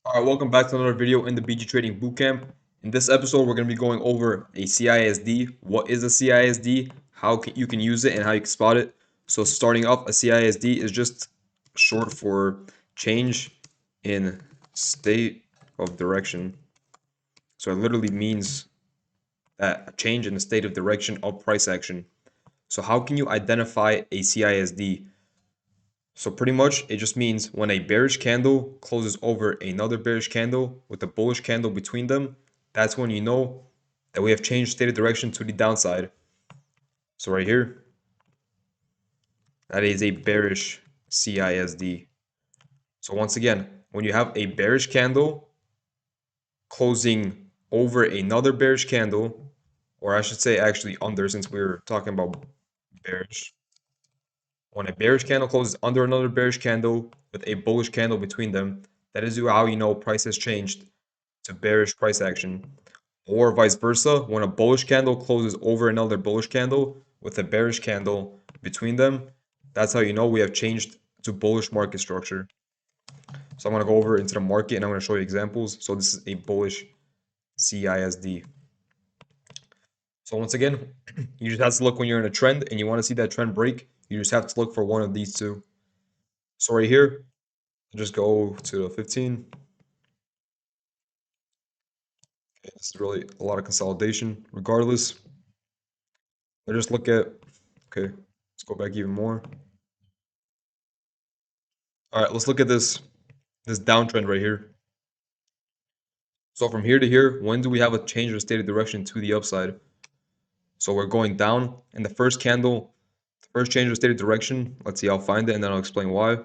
All right, welcome back to another video in the BG Trading Bootcamp. In this episode, we're going to be going over a CISD. What is a CISD? You can use it and how you can spot it. So starting off, a CISD is just short for change in state of direction. So it literally means that a change in the state of direction of price action. So how can you identify a CISD? So pretty much it just means when a bearish candle closes over another bearish candle with a bullish candle between them, that's when you know that we have changed state of direction to the downside. So right here, that is a bearish CISD. So once again, when you have a bearish candle closing over another bearish candle, or I should say actually under since we were talking about bearish. When a bearish candle closes under another bearish candle with a bullish candle between them, that is how you know price has changed to bearish price action. Or vice versa, when a bullish candle closes over another bullish candle with a bearish candle between them, that's how you know we have changed to bullish market structure. So I'm going to go over into the market and I'm going to show you examples. So this is a bullish CISD. So once again, you just have to look when you're in a trend and you want to see that trend break. You just have to look for one of these two. So right here, just go to the 15. Okay, this is really a lot of consolidation. Regardless, let's just look at, okay, let's go back even more. All right, let's look at this downtrend right here. So from here to here, when do we have a change of state of direction to the upside? So we're going down, and the first candle, the first change of state of direction, let's see, I'll find it and then I'll explain why,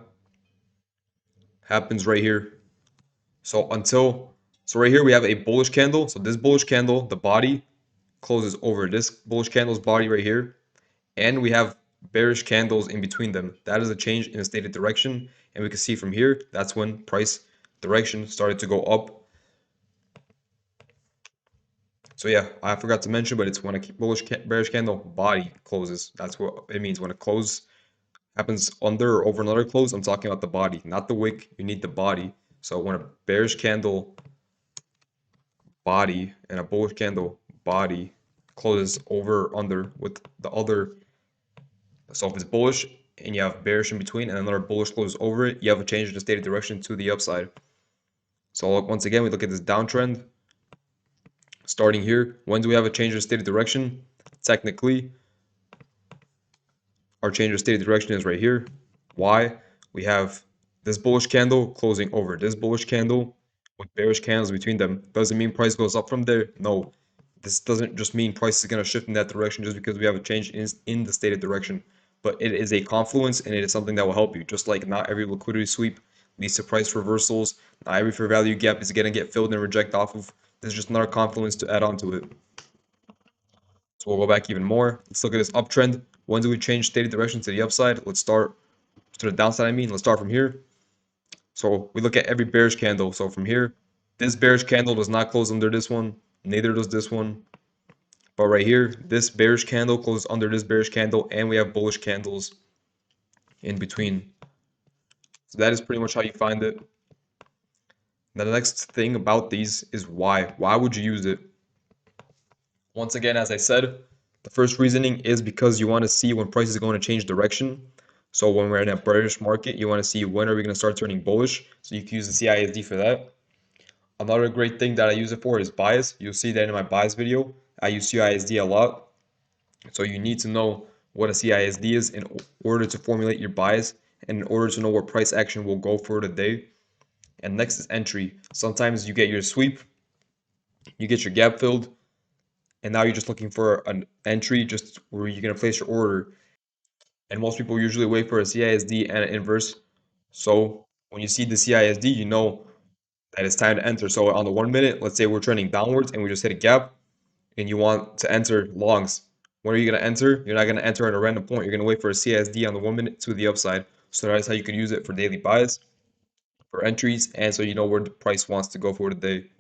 happens right here. So right here we have a bullish candle. So this bullish candle, the body closes over this bullish candle's body right here, and we have bearish candles in between them. That is a change in the stated direction, and we can see from here, that's when price direction started to go up. So yeah, I forgot to mention, but it's when a bearish candle body closes. That's what it means. When a close happens under or over another close, I'm talking about the body, not the wick. You need the body. So when a bearish candle body and a bullish candle body closes over or under with the other. So if it's bullish and you have bearish in between and another bullish closes over it, you have a change in the stated direction to the upside. So once again, we look at this downtrend. Starting here, when do we have a change in stated direction? Technically, our change of stated direction is right here. Why? We have this bullish candle closing over this bullish candle with bearish candles between them. Doesn't mean price goes up from there. No, this doesn't just mean price is going to shift in that direction just because we have a change in the stated direction. But it is a confluence and it is something that will help you. Just like not every liquidity sweep leads to price reversals. Not every fair value gap is going to get filled and reject off of. There's just another confluence to add on to it. So we'll go back even more. Let's look at this uptrend. When do we change stated direction to the upside? Let's start to the downside, let's start from here. So we look at every bearish candle. So from here, this bearish candle does not close under this one, neither does this one. But right here, this bearish candle closes under this bearish candle, and we have bullish candles in between. So that is pretty much how you find it. Now the next thing about these is why. Why would you use it? Once again, as I said, the first reasoning is because you want to see when price is going to change direction. So when we're in a bearish market, you want to see when are we going to start turning bullish. So you can use the CISD for that. Another great thing that I use it for is bias. You'll see that in my bias video. I use CISD a lot. So you need to know what a CISD is in order to formulate your bias and in order to know where price action will go for the day. And next is entry. Sometimes you get your sweep, you get your gap filled, and now you're just looking for an entry just where you're going to place your order. And most people usually wait for a CISD and an inverse. So when you see the CISD, you know that it's time to enter. So on the 1 minute, let's say we're trending downwards and we just hit a gap and you want to enter longs. When are you going to enter? You're not going to enter at a random point. You're going to wait for a CISD on the 1 minute to the upside. So that's how you can use it for daily buys, for entries, and so you know where the price wants to go for the day.